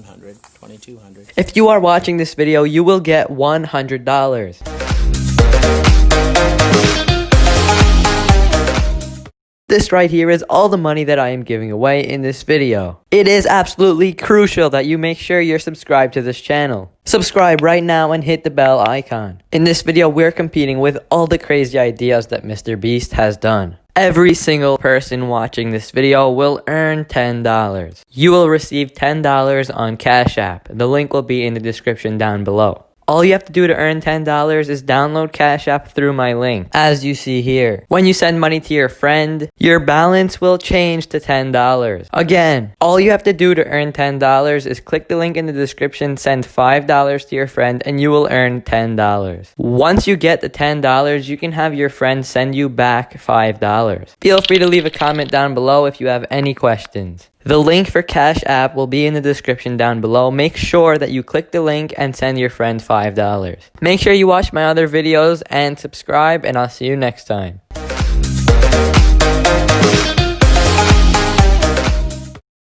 100, 2200. If you are watching this video, you will get $100. This right here is all the money that I am giving away in this video. It is absolutely crucial that you make sure you're subscribed to this channel. Subscribe right now and hit the bell icon. In this video, we're competing with all the crazy ideas that Mr. Beast has done. Every single person watching this video will earn $10. You will receive $10 on Cash App. The link will be in the description down below. All you have to do to earn $10 is download Cash App through my link, as you see here. When you send money to your friend, your balance will change to $10. Again, all you have to do to earn $10 is click the link in the description, send $5 to your friend, and you will earn $10. Once you get the $10, you can have your friend send you back $5. Feel free to leave a comment down below if you have any questions. The link for Cash App will be in the description down below. Make sure that you click the link and send your friend $5. Make sure you watch my other videos and subscribe, and I'll see you next time.